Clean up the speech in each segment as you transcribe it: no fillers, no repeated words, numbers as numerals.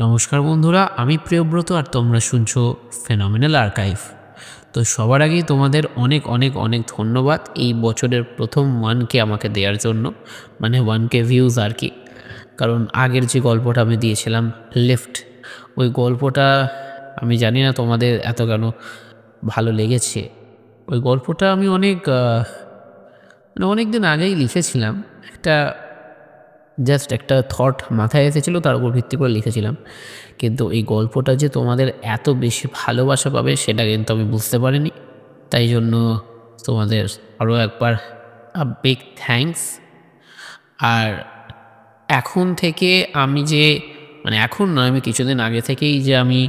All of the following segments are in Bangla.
নমস্কার বন্ধুরা, আমি প্রিয়ব্রত আর তোমরা শুনছো ফেনোমেনাল আর্কাইভ। তো সবার আগেই তোমাদের অনেক অনেক অনেক ধন্যবাদ এই বছরের প্রথম 1K আমাকে দেওয়ার জন্য, মানে 1K ভিউজ আর কি। কারণ আগের যে গল্পটা আমি দিয়েছিলাম লিফট, ওই গল্পটা আমি জানি না তোমাদের এত কেন ভালো লেগেছে। ওই গল্পটা আমি অনেক দিন আগেই লিখেছিলাম। জাস্ট একটা থট মাথায় এসেছিলো, তার উপর ভিত্তি করে লিখেছিলাম। কিন্তু এই গল্পটা যে তোমাদের এত বেশি ভালোবাসা পাবে সেটা কিন্তু আমি বুঝতে পারিনি। তাই জন্য তোমাদের আরও একবার বিগ থ্যাঙ্কস। আর এখন থেকে আমি এখন নয়, আমি কিছুদিন আগে থেকেই যে আমি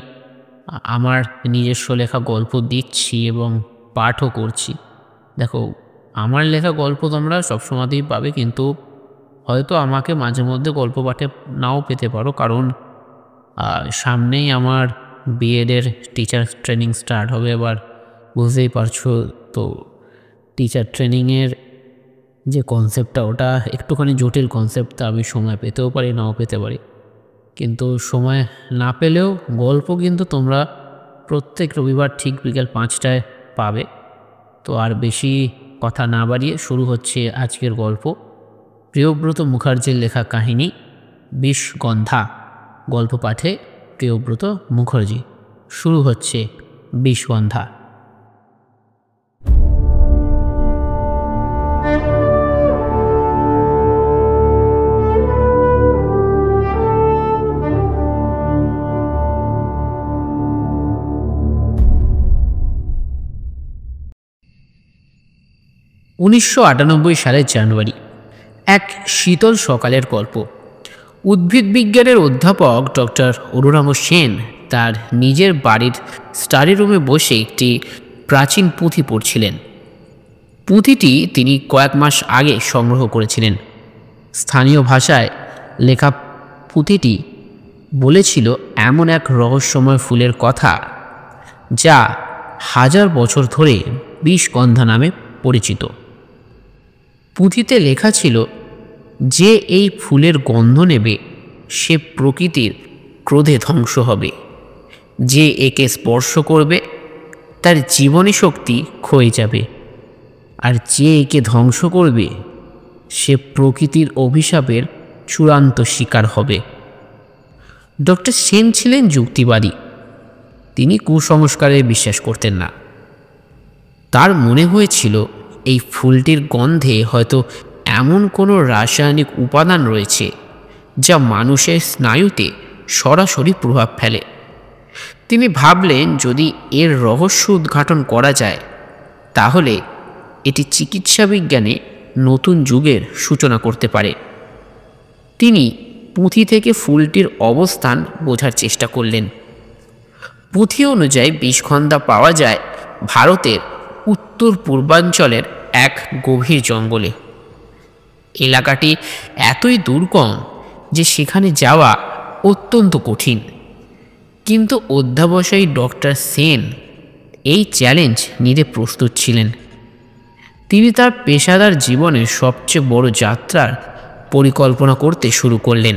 আমার নিজস্ব লেখা গল্প দিচ্ছি এবং পাঠও করছি। দেখো, আমার লেখা গল্প তোমরা সবসময়তেই পাবে, কিন্তু হয়তো আমাকে মাঝে মধ্যে গল্প পাঠে নাও পেতে পারো, কারণ সামনেই আমার বিএডের টিচার ট্রেনিং স্টার্ট হবে। এবার বুঝতেই পারছো তো, টিচার ট্রেনিংয়ের যে কনসেপ্টটা ওটা একটুখানি জটিল কনসেপ্ট। আমি সময় পেতেও পারি, নাও পেতে পারি। কিন্তু সময় না পেলেও গল্প কিন্তু তোমরা প্রত্যেক রবিবার ঠিক বিকেল 5টায় পাবে। তো আর বেশি কথা না বাড়িয়ে শুরু হচ্ছে আজকের গল্প। প্রিয়ব্রত মুখার্জির লেখা কাহিনী বিষগন্ধা। গল্প পাঠে প্রিয়ব্রত মুখার্জি। শুরু হচ্ছে বিষগন্ধা। সালের জানুয়ারি, এক শীতল সকালের গল্প। উদ্ভিদ বিজ্ঞানের অধ্যাপক ডক্টর অরুণাভ সেন তার নিজের বাড়ির স্টাডি রুমে বসে একটি প্রাচীন পুঁথি পড়ছিলেন। পুঁথিটি তিনি কয়েক মাস আগে সংগ্রহ করেছিলেন। স্থানীয় ভাষায় লেখা পুঁথিটি বলেছিল এমন এক রহস্যময় ফুলের কথা যা 1000 বছর ধরে বিষগন্ধা নামে পরিচিত। পুঁথিতে লেখা ছিল, যে এই ফুলের গন্ধ নেবে সে প্রকৃতির ক্রোধে ধ্বংস হবে। যে একে স্পর্শ করবে তার জীবনী শক্তি ক্ষয়ে যাবে, আর যে একে ধ্বংস করবে সে প্রকৃতির অভিশাপের চূড়ান্ত শিকার হবে। ডক্টর সেন ছিলেন যুক্তিবাদী। তিনি কুসংস্কারে বিশ্বাস করতেন না। তার মনে হয়েছিল এই ফুলটির গন্ধে হয়তো এমন কোনো রাসায়নিক উপাদান রয়েছে যা মানুষের স্নায়ুতে সরাসরি প্রভাব ফেলে। তিনি ভাবলেন, যদি এর রহস্য উদ্ঘাটন করা যায় তাহলে এটি চিকিৎসা বিজ্ঞানে নতুন যুগের সূচনা করতে পারে। তিনি পুঁথি থেকে ফুলটির অবস্থান বোঝার চেষ্টা করলেন। পুঁথি অনুযায়ী বিষগন্ধা পাওয়া যায় ভারতের উত্তর পূর্বাঞ্চলের এক গভীর জঙ্গলে। এলাকাটি এতই দুর্গম যে সেখানে যাওয়া অত্যন্ত কঠিন। কিন্তু অধ্যাবসায়ী ডক্টর সেন এই চ্যালেঞ্জ নিতে প্রস্তুত ছিলেন। তিনি তার পেশাদার জীবনের সবচেয়ে বড় যাত্রার পরিকল্পনা করতে শুরু করলেন।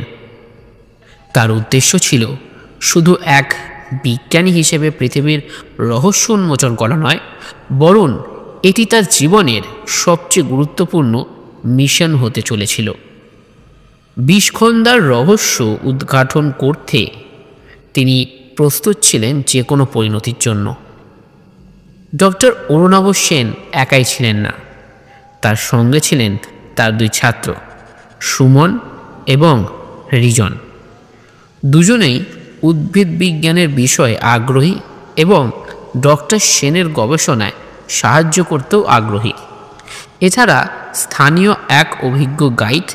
তার উদ্দেশ্য ছিল শুধু এক বিজ্ঞানী হিসেবে পৃথিবীর রহস্য উন্মোচন করা নয়, বরং এটি তার জীবনের সবচেয়ে গুরুত্বপূর্ণ মিশন হতে চলেছিল। বিষগন্ধার রহস্য উদ্ঘাটন করতে তিনি প্রস্তুত ছিলেন যে কোনো পরিণতির জন্য। ডক্টর অরুণাভ সেন একাই ছিলেন না, তার সঙ্গে ছিলেন তার 2 ছাত্র, সুমন এবং রিজন। দুজনেই উদ্ভিদ বিজ্ঞানের বিষয়ে আগ্রহী এবং ডক্টর সেনের গবেষণায় সাহায্য করতেও আগ্রহী। এছাড়া স্থানীয় এক অভিজ্ঞ গাইড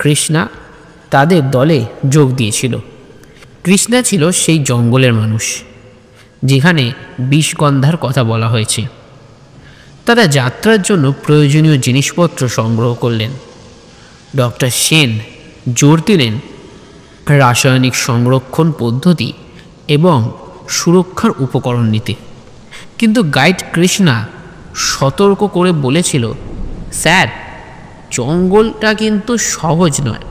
কৃষ্ণা তাদের দলে যোগ দিয়েছিল। কৃষ্ণা ছিল সেই জঙ্গলের মানুষ যেখানে বিষগন্ধার কথা বলা হয়েছে। তারা যাত্রার জন্য প্রয়োজনীয় জিনিসপত্র সংগ্রহ করলেন। ডক্টর সেন জোর দিলেন রাসায়নিক সংরক্ষণ পদ্ধতি এবং সুরক্ষার উপকরণ নিতে। কিন্তু গাইড কৃষ্ণা সতর্ক করে বলেছিল, স্যার, জঙ্গলটা কিন্তু সহজ নয়,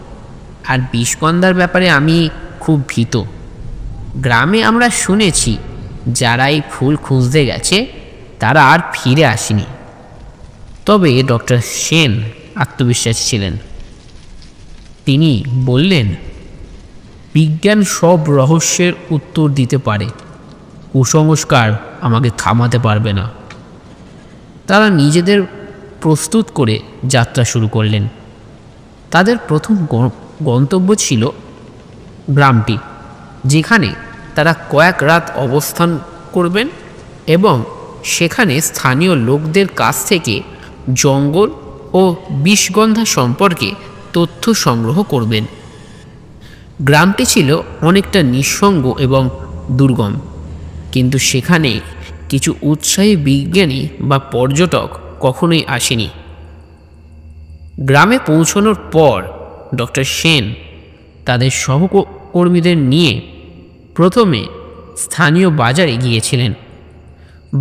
আর বিষগন্ধার ব্যাপারে আমি খুব ভীত। গ্রামে আমরা শুনেছি যারা এই ফুল খুঁজতে গেছে তারা আর ফিরে আসেনি। তবে ডক্টর সেন আত্মবিশ্বাসী ছিলেন। তিনি বললেন, বিজ্ঞান সব রহস্যের উত্তর দিতে পারে, কুসংস্কার আমাকে থামাতে পারবে না। তারা নিজেদের প্রস্তুত করে যাত্রা শুরু করলেন। তাদের প্রথম গন্তব্য ছিল গ্রামটি, যেখানে তারা কয়েক রাত অবস্থান করবেন এবং সেখানে স্থানীয় লোকদের কাছ থেকে জঙ্গল ও বিষগন্ধা সম্পর্কে তথ্য সংগ্রহ করবেন। গ্রামটি ছিল অনেকটা নিঃসঙ্গ এবং দুর্গম, কিন্তু সেখানে কিছু উৎসাহী বিজ্ঞানী বা পর্যটক কখনোই আসেনি। গ্রামে পৌঁছানোর পর ডক্টর সেন তাদের সহকর্মীদের নিয়ে প্রথমে স্থানীয় বাজারে গিয়েছিলেন।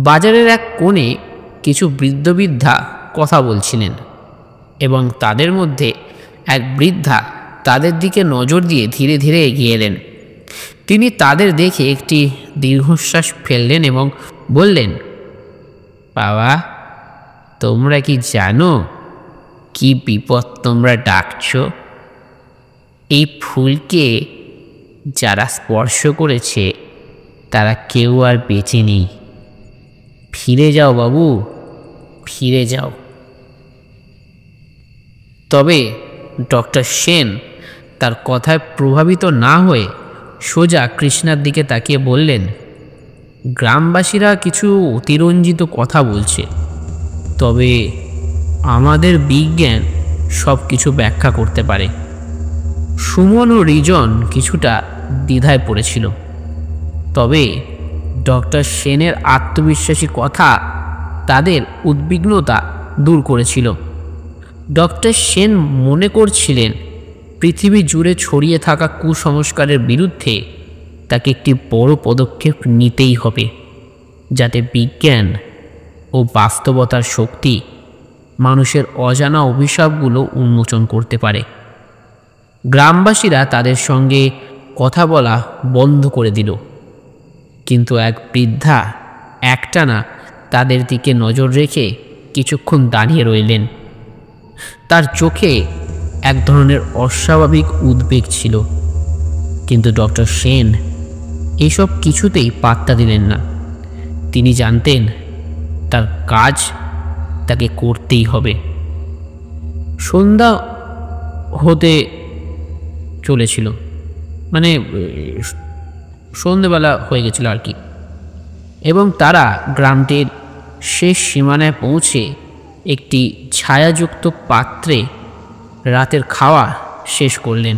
বাজারের এক কোণে কিছু বৃদ্ধ বৃদ্ধা কথা বলছিলেন এবং তাদের মধ্যে এক বৃদ্ধা তাদের দিকে নজর দিয়ে ধীরে ধীরে এগিয়ে এলেন। তিনি তাদের দেখে একটি দীর্ঘশ্বাস ফেললেন এবং বললেন, বাবা, তোমরা কি জানো কি বিপদ তোমরা ডাকছ? এই ফুলকে যারা স্পর্শ করেছে তারা কেউ আর বেঁচে নেই। ফিরে যাও বাবু, ফিরে যাও। তবে ডক্টর সেন তার কথায় প্রভাবিত না হয়ে সোজা কৃষ্ণার দিকে তাকিয়ে বললেন, গ্রামবাসীরা কিছু অতিরঞ্জিত কথা বলছে, তবে আমাদের বিজ্ঞান সব কিছু ব্যাখ্যা করতে পারে। সুমন ও রিজন কিছুটা দ্বিধায় পড়েছিল, তবে ডক্টর সেনের আত্মবিশ্বাসী কথা তাদের উদ্বিগ্নতা দূর করেছিল। ডক্টর সেন মনে করছিলেন পৃথিবী জুড়ে ছড়িয়ে থাকা কুসংস্কারের বিরুদ্ধে তাকে একটি বড় পদক্ষেপ নিতেই হবে, যাতে বিজ্ঞান ও বাস্তবতার শক্তি মানুষের অজানা অভিশাপগুলো উন্মোচন করতে পারে। গ্রামবাসীরা তাদের সঙ্গে কথা বলা বন্ধ করে দিল, কিন্তু এক বৃদ্ধা একটানা তাদের দিকে নজর রেখে কিছুক্ষণ দাঁড়িয়ে রইলেন। তার চোখে এক ধরনের অস্বাভাবিক উদ্বেগ ছিল, কিন্তু ডক্টর সেন এইসব কিছুতেই পাত্তা দিলেন না। তিনি জানতেন তার কাজ তাকে করতেই হবে। সন্ধ্যা হতে চলেছিল, মানে সন্ধ্যেবেলা হয়ে গেছিল আর কি, এবং তারা গ্রামটির শেষ সীমানায় পৌঁছে একটি ছায়াযুক্ত পাত্রে রাতের খাওয়া শেষ করলেন।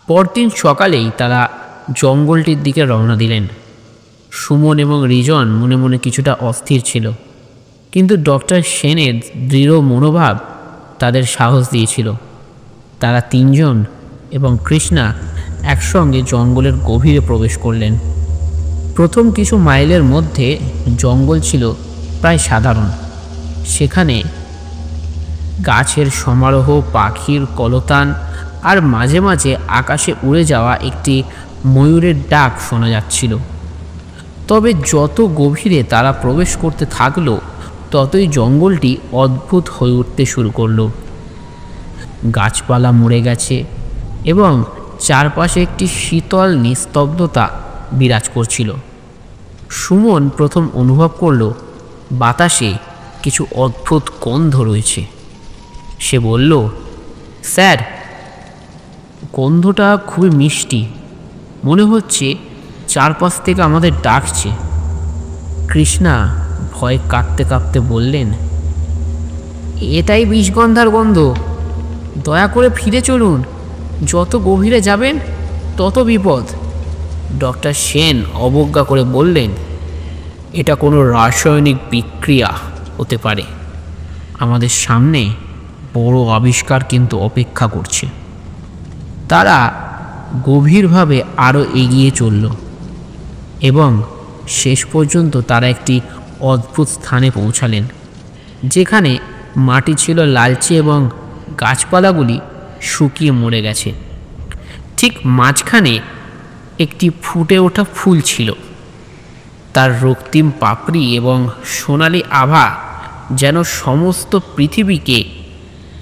পরদিন সকালেই তারা জঙ্গলটির দিকে রওনা দিলেন। সুমন এবং রিজন মনে মনে কিছুটা অস্থির ছিল, কিন্তু ডক্টর সেনের দৃঢ় মনোভাব তাদের সাহস দিয়েছিল। তারা তিনজন এবং কৃষ্ণা একসঙ্গে জঙ্গলের গভীরে প্রবেশ করলেন। প্রথম কিছু মাইলের মধ্যে জঙ্গল ছিল প্রায় সাধারণ। সেখানে গাছের সমারোহ, পাখির কলতান আর মাঝে মাঝে আকাশে উড়ে যাওয়া একটি ময়ূরের ডাক শোনা যাচ্ছিল। তবে যত গভীরে তারা প্রবেশ করতে থাকলো, ততই জঙ্গলটি অদ্ভুত হয়ে উঠতে শুরু করলো। গাছপালা মরে গেছে এবং চারপাশে একটি শীতল নিস্তব্ধতা বিরাজ করছিল। সুমন প্রথম অনুভব করল বাতাসে কিছু অদ্ভুত গন্ধ রয়েছে। সে বলল, স্যার, গন্ধটা খুবই মিষ্টি, মনে হচ্ছে চারপাশ থেকে আমাদের ডাকছে। কৃষ্ণা ভয় কাঁপতে কাঁপতে বললেন, এটাই বিষগন্ধার গন্ধ, দয়া করে ফিরে চলুন, যত গভীরে যাবেন তত বিপদ। ডক্টর সেন অবজ্ঞা করে বললেন, এটা কোনো রাসায়নিক বিক্রিয়া হতে পারে, আমাদের সামনে বড় আবিষ্কার কিন্তু অপেক্ষা করছে। তারা গভীরভাবে আরও এগিয়ে চলল এবং শেষ পর্যন্ত তারা একটি অদ্ভুত স্থানে পৌঁছালেন, যেখানে মাটি ছিল লালচে এবং গাছপালাগুলি শুকিয়ে মরে গেছে। ঠিক মাঝখানে একটি ফুটে ওঠা ফুল ছিল। তার রক্তিম পাপড়ি এবং সোনালি আভা যেন সমস্ত পৃথিবীকে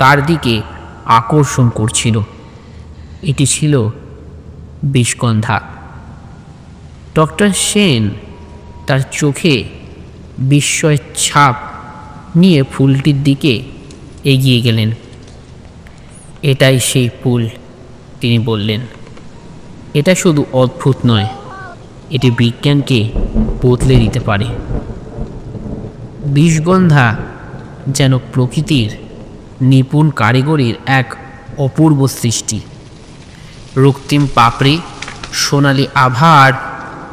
তার দিকে আকর্ষণ করছিল। এটি ছিল বিষগন্ধা। ডক্টর সেন তার চোখে বিস্ময়ের ছাপ নিয়ে ফুলটির দিকে এগিয়ে গেলেন। এটাই সেই ফুল, তিনি বললেন। এটা শুধু অদ্ভুত নয়, এটি বিজ্ঞানকে বদলে দিতে পারে। বিষগন্ধা যেন প্রকৃতির নিপুণ কারিগরির এক অপূর্ব সৃষ্টি। রক্তিম পাপড়ি, সোনালি আভা আর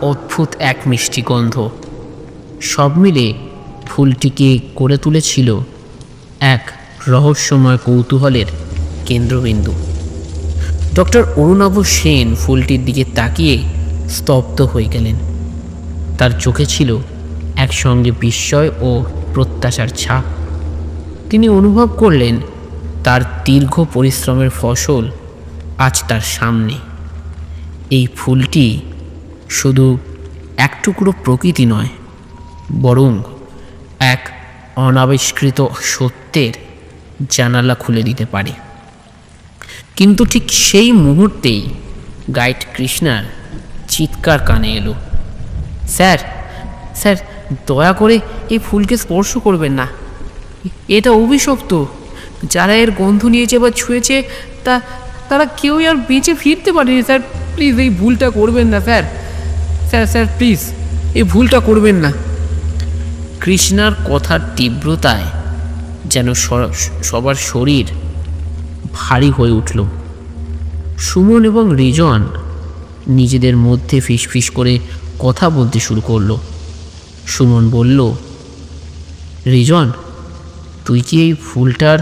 অদ্ভুত এক মিষ্টি গন্ধ, সব মিলে ফুলটিকে করে তুলেছিল এক রহস্যময় কৌতূহলের কেন্দ্রবিন্দু। ডক্টর অরুণাভ সেন ফুলটির দিকে তাকিয়ে স্তব্ধ হয়ে গেলেন। তার চোখে ছিল একসঙ্গে বিস্ময় ও প্রত্যাশার ছাপ। তিনি অনুভব করলেন তার দীর্ঘ পরিশ্রমের ফসল আজ তার সামনে। এই ফুলটি শুধু এক টুকরো প্রকৃতি নয়, বরং এক অনাবিষ্কৃত সত্যের জানালা খুলে দিতে পারে। কিন্তু ঠিক সেই মুহূর্তেই গাইড কৃষ্ণার চিৎকার কানে এলো, স্যার, স্যার, দয়া করে এই ফুলকে স্পর্শ করবেন না, এটা অভিশপ্ত। যারা এর গন্ধ নিয়েছে বা ছুঁয়েছে তারা কেউই আর বেঁচে ফিরতে পারেনি। স্যার প্লিজ এই ভুলটা করবেন না স্যার, স্যার স্যার প্লিজ এই ভুলটা করবেন না। কৃষ্ণার কথার তীব্রতায় যেন সবার শরীর ভারী হয়ে উঠল। সুমন এবং রিজন নিজেদের মধ্যে ফিসফিস করে কথা বলতে শুরু করলো। সুমন বলল, রিজন, তুই কি এই ফুলটার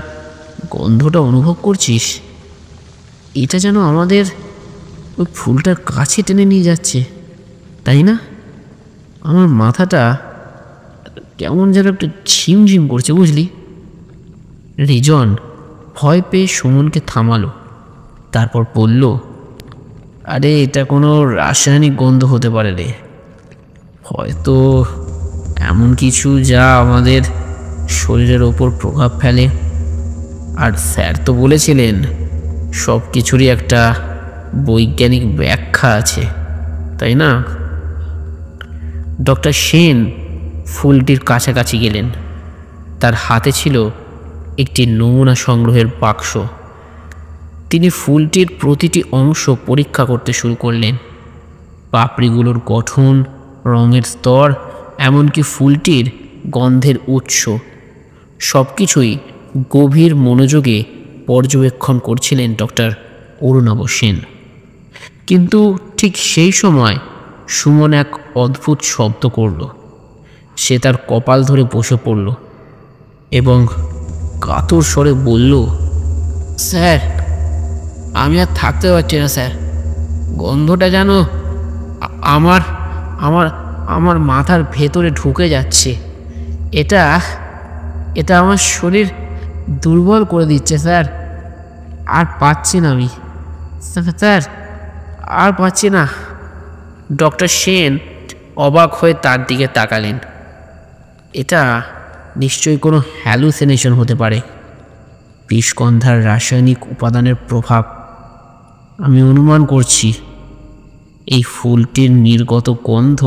গন্ধটা অনুভব করছিস? এটা যেন আমাদের ওই ফুলটার কাছে টেনে নিয়ে যাচ্ছে, তাই না? আমার মাথাটা কেমন যেন একটু ঝিমঝিম করছে, বুঝলি? রিজন ভয় পেয়ে সুমনকে থামালো, তারপর বলল, আরে এটা কোনো রাসায়নিক গন্ধ হতে পারে রে, হয়তো এমন কিছু যা আমাদের শরীরের ওপর প্রভাব ফেলে। আর স্যার তো বলেছিলেন সব কিছুরই একটা বৈজ্ঞানিক ব্যাখ্যা আছে, তাই না? ডক্টর সেন ফুলটির কাছাকাছি গেলেন। তার হাতে ছিল একটি নমুনা সংগ্রহের বাক্স। তিনি ফুলটির প্রতিটি অংশ পরীক্ষা করতে শুরু করলেন। পাপড়িগুলোর গঠন, রঙের স্তর, এমনকি ফুলটির গন্ধের উৎস, সব কিছুই গভীর মনোযোগে পর্যবেক্ষণ করছিলেন ডক্টর অরুণাভ সেন। কিন্তু ঠিক সেই সময় সুমন এক অদ্ভুত শব্দ করল। সে তার কপাল ধরে বসে পড়ল এবং কাতর স্বরে বলল, স্যার, আমি আর থাকতে পারছি না স্যার। গন্ধটা যেন আমার আমার আমার মাথার ভেতরে ঢুকে যাচ্ছে। এটা এটা আমার শরীর দুর্বল করে দিচ্ছে স্যার। আর পাচ্ছি না আমি, স্যার, আর পাচ্ছি না। ডক্টর সেন অবাক হয়ে তার দিকে তাকালেন। এটা নিশ্চয়ই কোনো হ্যালুসিনেশন হতে পারে, বিষগন্ধার রাসায়নিক উপাদানের প্রভাব। আমি অনুমান করছি এই ফুলটির নির্গত গন্ধ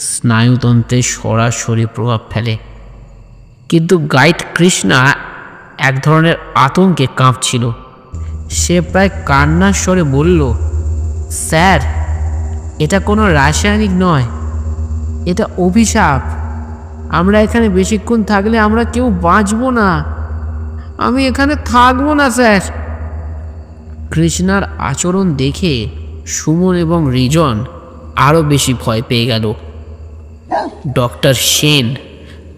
স্নায়ুতন্ত্রে সরাসরি প্রভাব ফেলে। কিন্তু গাইড কৃষ্ণা এক ধরনের আতঙ্কে কাঁপছিল। সে প্রায় কান্নার স্বরে বলল, স্যার, এটা কোনো রাসায়নিক নয়, এটা অভিশাপ। আমরা এখানে বেশিক্ষণ থাকলে আমরা কেউ বাঁচব না। আমি এখানে থাকবো না স্যার। কৃষ্ণার আচরণ দেখে সুমন এবং রিজন আরও বেশি ভয় পেয়ে গেল। ডক্টর সেন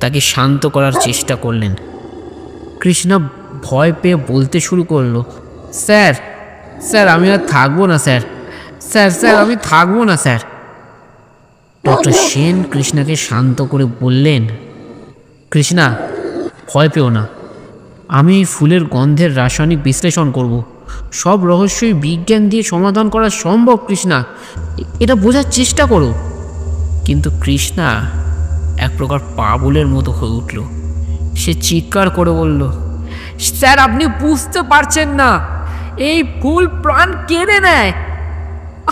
তাকে শান্ত করার চেষ্টা করলেন। কৃষ্ণা ভয় পেয়ে বলতে শুরু করলো, স্যার, স্যার, আমি আর থাকবো না স্যার, স্যার, স্যার, আমি থাকবো না স্যার। ডক্টর সেন কৃষ্ণাকে শান্ত করে বললেন, কৃষ্ণা, ভয় পেও না। আমি ফুলের গন্ধের রাসায়নিক বিশ্লেষণ করব। সব রহস্যই বিজ্ঞান দিয়ে সমাধান করা সম্ভব কৃষ্ণা, এটা বোঝার চেষ্টা করো। কিন্তু কৃষ্ণা এক প্রকার পাগলের মতো হয়ে উঠল। সে চিৎকার করে বলল, স্যার আপনি বুঝতে পারছেন না, এই ফুল প্রাণ কেড়ে নেয়।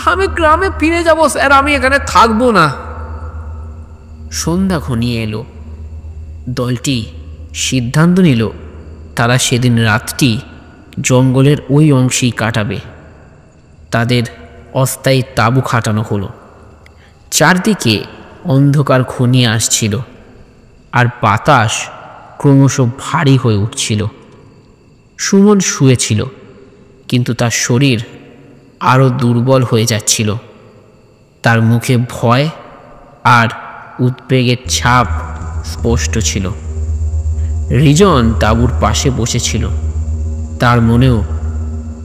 আমি গ্রামে ফিরে যাব স্যার, আমি এখানে থাকবো না। সন্ধ্যা ঘনিয়ে এলো। দলটি সিদ্ধান্ত নিল তারা সেদিন রাতটি জঙ্গলের ওই অংশেই কাটাবে। তাদের অস্থায়ী তাঁবু খাটানো হলো। চারদিকে অন্ধকার ঘনিয়ে আসছিল আর বাতাস ক্রমশ ভারী হয়ে উঠছিল। সুমন শুয়েছিল, কিন্তু তার শরীর আরও দুর্বল হয়ে যাচ্ছিল। তার মুখে ভয় আর উদ্বেগের ছাপ স্পষ্ট ছিল। রিজন তাঁবুর পাশে বসেছিল, তার মনেও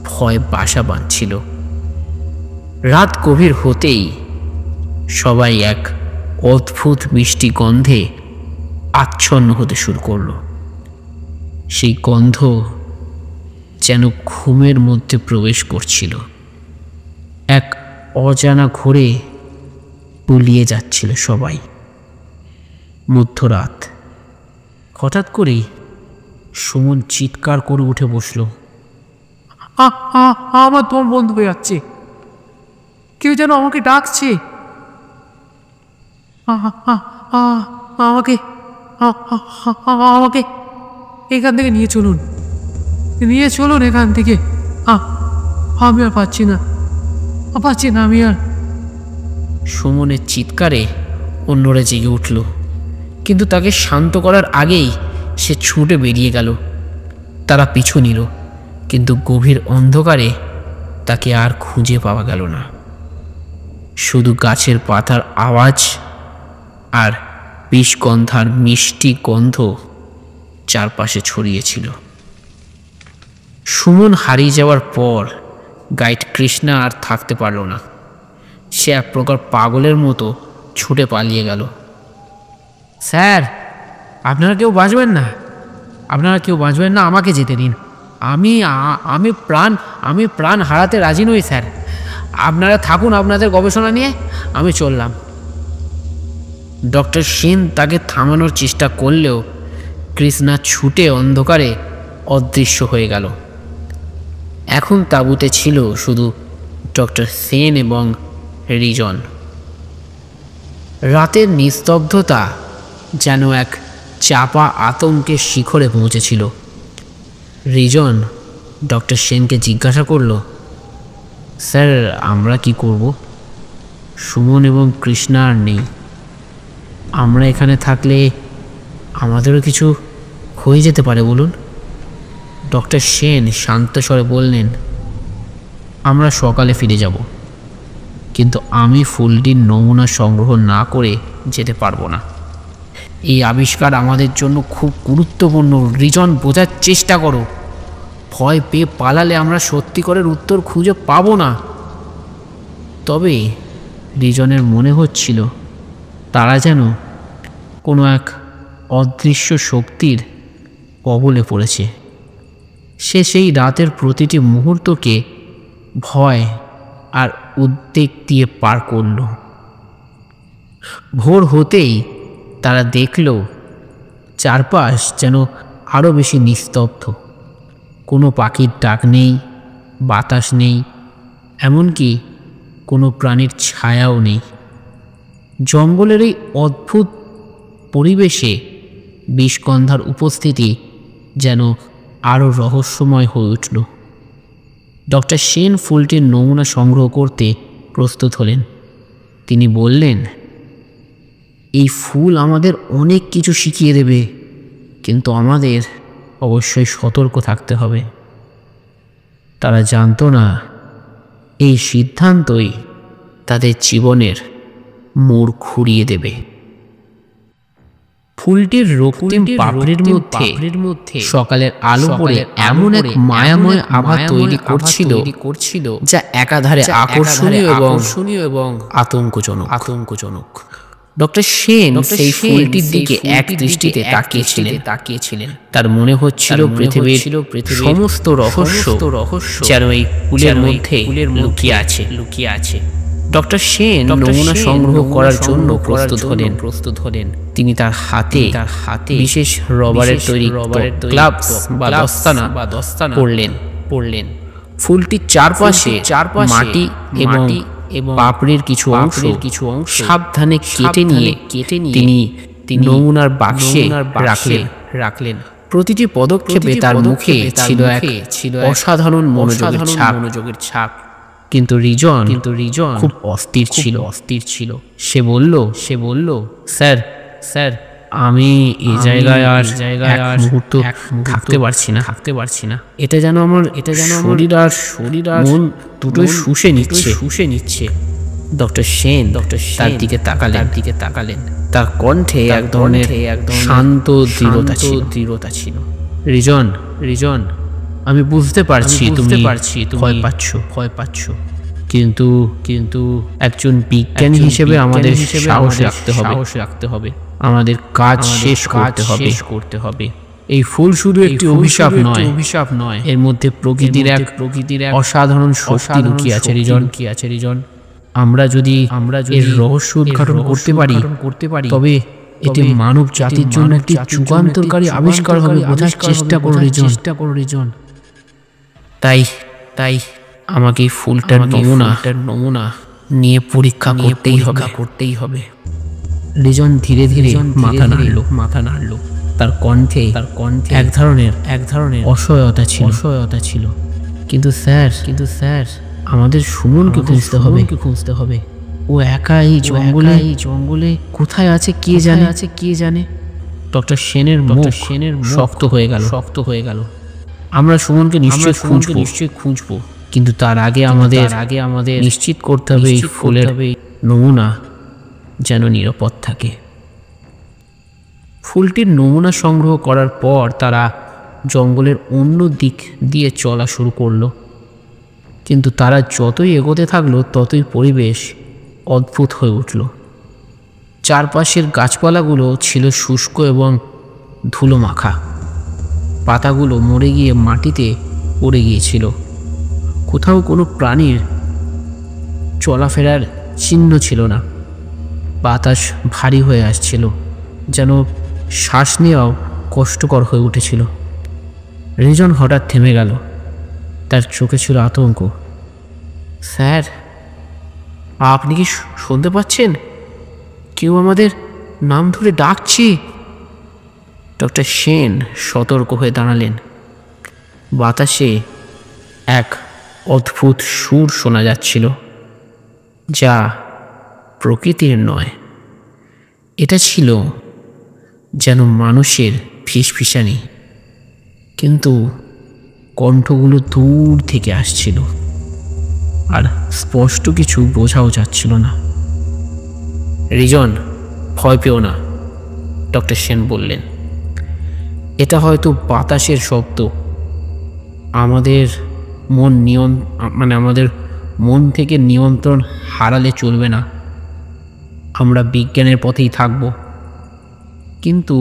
ভয় বাসা বাঁধছিল। রাত গভীর হতেই সবাই এক অদ্ভুত মিষ্টি গন্ধে আচ্ছন্ন হতে শুরু করল। সেই গন্ধ যেন ঘুমের মধ্যে প্রবেশ করছিল। এক অজানা ঘোরে তলিয়ে যাচ্ছিল সবাই। মধ্যরাত। হঠাৎ করেই সুমন চিৎকার করে উঠে বসল, আমার দম বন্ধ হয়ে যাচ্ছে, কেউ যেন আমাকে ডাকছে। আমাকে আমাকে এখান থেকে নিয়ে চলুন, নিয়ে চলুন এখান থেকে। আমি আর পাচ্ছি না আমি আর। সুমনের চিৎকারে অন্যরা জেগে উঠল, কিন্তু তাকে শান্ত করার আগেই সে ছুটে বেরিয়ে গেল। তারা পিছু নিল, কিন্তু গভীর অন্ধকারে তাকে আর খুঁজে পাওয়া গেল না। শুধু গাছের পাতার আওয়াজ আর বিষগন্ধার মিষ্টি গন্ধ চারপাশে ছড়িয়েছিল। সুমন হারিয়ে যাওয়ার পর গাইড কৃষ্ণা আর থাকতে পারল না। সে এক প্রকার পাগলের মতো ছুটে পালিয়ে গেল। স্যার আপনারা কেউ বাঁচবেন না, আমাকে যেতে দিন। আমি প্রাণ হারাতে রাজি নই স্যার। আপনারা থাকুন আপনাদের গবেষণা নিয়ে, আমি চললাম। ডক্টর সেন তাকে থামানোর চেষ্টা করলেও কৃষ্ণা ছুটে অন্ধকারে অদৃশ্য হয়ে গেল। এখন তাঁবুতে ছিল শুধু ডক্টর সেন এবং রিজন। রাতের নিস্তব্ধতা যেন এক চাপা আতঙ্কের শিখরে পৌঁছেছিল। রিজন ডক্টর সেনকে জিজ্ঞাসা করল, স্যার আমরা কি করব? সুমন এবং কৃষ্ণা আর নেই। আমরা এখানে থাকলে আমাদেরও কিছু হয়ে যেতে পারে বলুন। ডক্টর সেন শান্ত স্বরে বললেন, আমরা সকালে ফিরে যাব, কিন্তু আমি ফুলটির নমুনা সংগ্রহ না করে যেতে পারবো না। এই আবিষ্কার আমাদের জন্য খুব গুরুত্বপূর্ণ। রিজন বোঝার চেষ্টা করো, ভয় পেয়ে পালালে আমরা সত্যিকারের উত্তর খুঁজে পাবো না। তবে রিজনের মনে হচ্ছিল তারা যেন কোনো এক অদৃশ্য শক্তির কবলে পড়েছে। সে সেই রাতের প্রতিটি মুহূর্তকে ভয় আর উদ্বেগ দিয়ে পার করল। ভোর হতেই তারা দেখল চারপাশ যেন আরও বেশি নিস্তব্ধ। কোনো পাখির ডাক নেই, বাতাস নেই, এমনকি কোনো প্রাণীর ছায়াও নেই। জঙ্গলের এই অদ্ভুত পরিবেশে বিষগন্ধার উপস্থিতি যেন আরও রহস্যময় হয়ে উঠল। ডক্টর সেন ফুলটির নমুনা সংগ্রহ করতে প্রস্তুত হলেন। তিনি বললেন, এই ফুল আমাদের অনেক কিছু শিখিয়ে দেবে, কিন্তু আমাদের অবশ্যই সতর্ক থাকতে হবে। তারা জানতো না এই সিদ্ধান্তই তাদের জীবনের মোড় ঘুরিয়ে দেবে। ফুলটির রক্তিম পাপড়ির মধ্যে সকালের আলো পড়ে এমন এক মায়াময় আভা তৈরি করছিল যা একাধারে আকর্ষণীয় এবং আতঙ্কজনক। ডক্টর সেন সেই ফুলটির দিকে এক দৃষ্টিতে তাকিয়েছিলেন। তার মনে হচ্ছিল পৃথিবীর সমস্ত রহস্য যেন এই ফুলের মধ্যে লুকিয়ে আছে। ডক্টর সেন নমুনা সংগ্রহ করার জন্য প্রস্তুত হলেন। তিনি তার হাতে বিশেষ রবারের তৈরি গ্লাভস বা দস্তানা পরলেন। ফুলটির চারপাশে মাটি এবং পাপড়ির কিছু অংশ সাবধানে কেটে নিয়ে তিনি নমুনার বাক্সে রাখলেন। প্রতিটি পদক্ষেপে তার মুখে ছিল এক অসাধারণ মনোযোগের ছাপ। কিন্তু রিজন খুব অস্থির ছিল। সে বলল, স্যার, আমি এই জায়গায় আর মুহূর্ত থাকতে পারছি না। এটা যেন আমার শরীর আর মন দুটোই শুষে নিচ্ছে। ডক্টর সেন তার দিকে তাকালেন। তার কণ্ঠে এক ধরনের শান্ত দৃঢ়তা ছিল। রিজন, আমি বুঝতে পারছি তুমি ভয় পাচ্ছ, কিন্তু একজন বিজ্ঞানী হিসেবে আমাদের সাহস রাখতে হবে। আমাদের কাজ শেষ করতে হবে। এই ফুল শুধু একটি অভিশাপ নয়, এর মধ্যে প্রকৃতির এক অসাধারণ শক্তি লুকিয়ে আছে রিজন। আমরা যদি এর রহস্য উদ্ঘাটন করতে পারি তবে এটি মানব জাতির জন্য একটি যুগান্তকারী আবিষ্কার হবে। বোঝার চেষ্টা করো রিজন। তাই আমাকে এই ফুলটার নমুনা নিয়ে পরীক্ষা করতেই হবে। রিজন ধীরে ধীরে মাথা নাড়ল। তার কণ্ঠে এক ধরনের অসহায়তা ছিল। কিন্তু স্যার, আমাদের সুমনকে খুঁজতে হবে। ও একাই জঙ্গলে কোথায় আছে কে জানে। ডক্টর সেনের মুখ শক্ত হয়ে গেল। আমরা সুমনকে নিশ্চয়ই খুঁজবো, কিন্তু তার আগে আমাদের নিশ্চিত করতে হবে এই ফুলের নমুনা যেন নিরাপদ থাকে। ফুলটির নমুনা সংগ্রহ করার পর তারা জঙ্গলের অন্য দিক দিয়ে চলা শুরু করলো। কিন্তু তারা যতই এগোতে থাকলো ততই পরিবেশ অদ্ভুত হয়ে উঠল। চারপাশের গাছপালাগুলো ছিল শুষ্ক এবং ধুলো মাখা। পাতাগুলো মরে গিয়ে মাটিতে পড়ে গিয়েছিল। কোথাও কোনো প্রাণীর চলাফেরার চিহ্ন ছিল না। বাতাস ভারী হয়ে আসছিল, যেন শ্বাস নেওয়াও কষ্টকর হয়ে উঠেছিল। রিজন হঠাৎ থেমে গেল। তার চোখে ছিল আতঙ্ক। স্যার, আপনি কি শুনতে পাচ্ছেন? কেউ আমাদের নাম ধরে ডাকছে। ডক্টর সেন সতর্ক হয়ে দাঁড়ালেন। বাতাসে এক অদ্ভুত সুর শোনা যাচ্ছিল, যা প্রকৃতির নয়। এটা ছিল যেন মানুষের ফিসফিসানি, কিন্তু কণ্ঠগুলো দূর থেকে আসছিল আর স্পষ্ট কিছু বোঝাও যাচ্ছিল না। রিজন, ভয় পেও না, ডক্টর সেন বললেন। এটা হয়তো বাতাসের শব্দ। আমাদের মন থেকে নিয়ন্ত্রণ হারালে চলবে না। আমরা বিজ্ঞানের পথেই থাকব। কিন্তু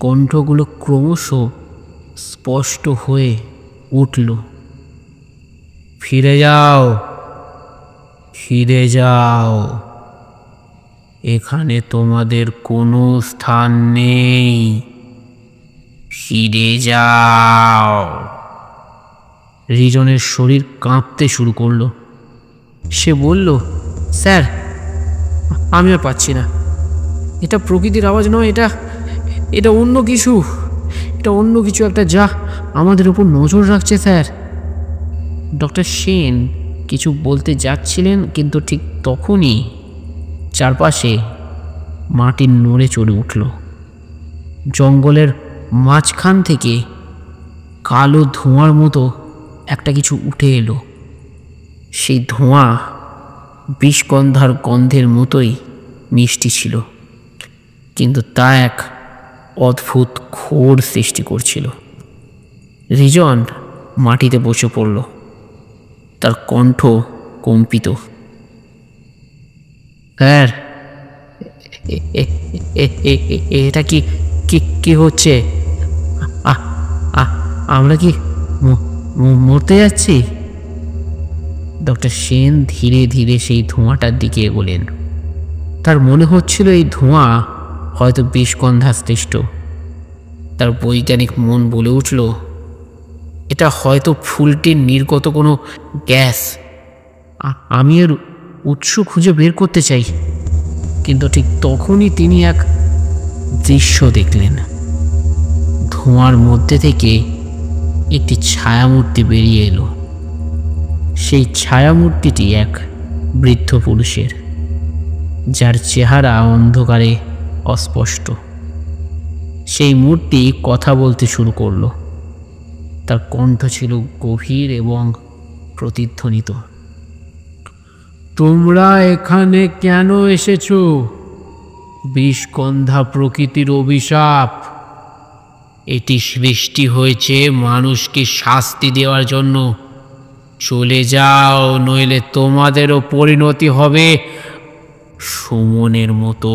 কণ্ঠগুলো ক্রমশ স্পষ্ট হয়ে উঠল। ফিরে যাও, এখানে তোমাদের কোনো স্থান নেই। ফিরে যাও। রিজনের শরীর কাঁপতে শুরু করলো। সে বলল, স্যার, আমি আর পাচ্ছি না। এটা প্রকৃতির আওয়াজ নয়, এটা অন্য কিছু। একটা যা আমাদের উপর নজর রাখছে স্যার। ডক্টর সেন কিছু বলতে যাচ্ছিলেন, কিন্তু ঠিক তখনই চারপাশে মাটি নড়ে চড়ে উঠল। জঙ্গলের মাঝখান থেকে কালো ধোঁয়ার মতো একটা কিছু উঠে এলো। সেই ধোঁয়া বিষগন্ধার গন্ধের মতোই মিষ্টি ছিল, কিন্তু তা এক অদ্ভুত ঘোর সৃষ্টি করছিল। রিজন মাটিতে বসে পড়ল। তার কণ্ঠ কম্পিত। স্যার, এটা কি কি কি হচ্ছে? আমরা কি মরতে যাচ্ছি? ডক্টর সেন ধীরে ধীরে সেই ধোঁয়াটার দিকে এগোলেন। তার মনে হচ্ছিল এই ধোঁয়া হয়তো বিষগন্ধা সৃষ্ট। তার বৈজ্ঞানিক মন বলে উঠল, এটা হয়তো ফুলটির নির্গত কোনো গ্যাস। আমি এর উৎস খুঁজে বের করতে চাই। কিন্তু ঠিক তখনই তিনি এক দৃশ্য দেখলেন। ধোঁয়ার মধ্যে থেকে একটি ছায়ামূর্তি বেরিয়ে এলো। সেই ছায়ামূর্তিটি এক বৃদ্ধ পুরুষের, যার চেহারা অন্ধকারে অস্পষ্ট। সেই মূর্তি কথা বলতে শুরু করলো। তার কণ্ঠ ছিল গভীর এবং প্রতিধ্বনিত। তোমরা এখানে কেন এসেছো? বিষগন্ধা প্রকৃতির অভিশাপ। এটি সৃষ্টি হয়েছে মানুষকে শাস্তি দেওয়ার জন্য। চলে যাও, নইলে তোমাদেরও পরিণতি হবে সুমনের মতো।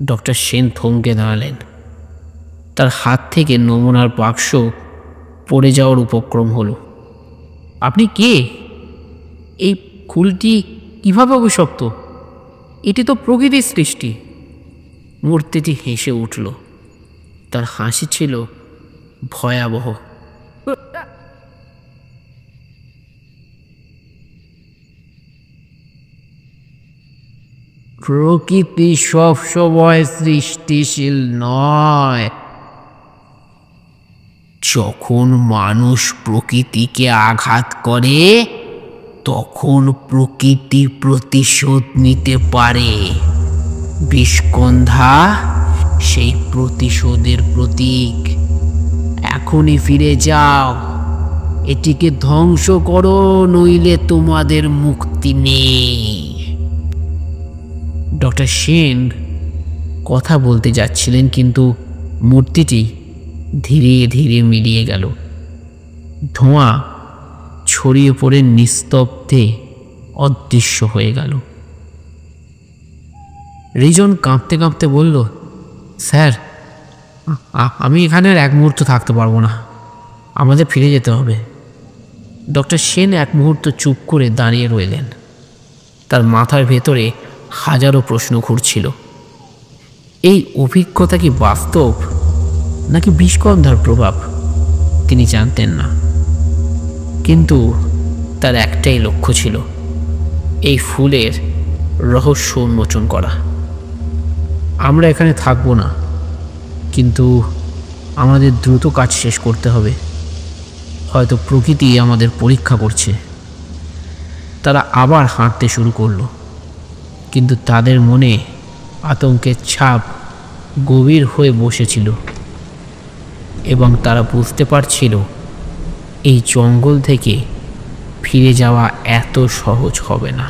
ডক্টর সেন থমকে দাঁড়ালেন। তার হাত থেকে নমুনার বাক্স পড়ে যাওয়ার উপক্রম হলো। আপনি কে? এই ফুলটি কিভাবে অভিশপ্ত? এটি তো প্রকৃতির সৃষ্টি। মূর্তিটি হেসে উঠল। তার হাসি ছিল ভয়াবহ। প্রকৃতি সবসময় সৃষ্টিশীল নয়। যখন মানুষ প্রকৃতিকে আঘাত করে, তখন প্রকৃতি প্রতিশোধ নিতে পারে। বিষগন্ধা সেই প্রতিশোধের প্রতীক। এখনই ফিরে যাও, এটিকে ধ্বংস করো, নইলে তোমাদের মুক্তি নেই। ডক্টর সেন কথা বলতে যাচ্ছিলেন, কিন্তু মূর্তিটি ধীরে ধীরে মিলিয়ে গেল। ধোঁয়া ছড়িয়ে পড়ে নিস্তব্ধে অদৃশ্য হয়ে গেল। রিজন কাঁপতে কাঁপতে বলল, স্যার, আমি এখানে আর এক মুহূর্ত থাকতে পারবো না। আমাদের ফিরে যেতে হবে। ডক্টর সেন এক মুহূর্ত চুপ করে দাঁড়িয়ে রইলেন। তার মাথার ভেতরে হাজারো প্রশ্ন ঘুরছিল। এই অভিজ্ঞতা কি বাস্তব নাকি বিষগন্ধার প্রভাব? তিনি জানতেন না। কিন্তু তার একটাই লক্ষ্য ছিল, এই ফুলের রহস্য উন্মোচন করা। আমরা এখানে থাকবো না, কিন্তু আমাদের দ্রুত কাজ শেষ করতে হবে। হয়তো প্রকৃতি আমাদের পরীক্ষা করছে। তারা আবার হাঁটতে শুরু করলো, কিন্তু তাদের মনে আতঙ্কের ছাপ গভীর হয়ে বসেছিল এবং তারা বুঝতে পারছিল এই জঙ্গল থেকে ফিরে যাওয়া এত সহজ হবে না।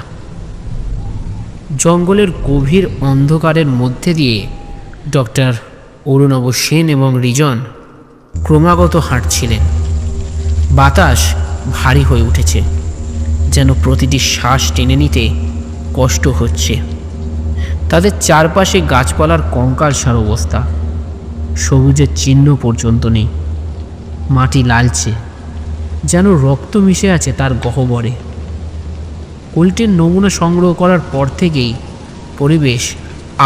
জঙ্গলের গভীর অন্ধকারের মধ্যে দিয়ে ডক্টর অরুণাভ সেন এবং রিজন ক্রমাগত হাঁটছিলেন। বাতাস ভারী হয়ে উঠেছে, যেন প্রতিটি শ্বাস টেনে নিতে কষ্ট হচ্ছে। তাদের চারপাশে গাছপালার কঙ্কালসার অবস্থা। সবুজের চিহ্ন পর্যন্ত নেই। মাটি লালচে, যেন রক্ত মিশে আছে তার গহ্বরে। উল্টের নমুনা সংগ্রহ করার পর থেকেই পরিবেশ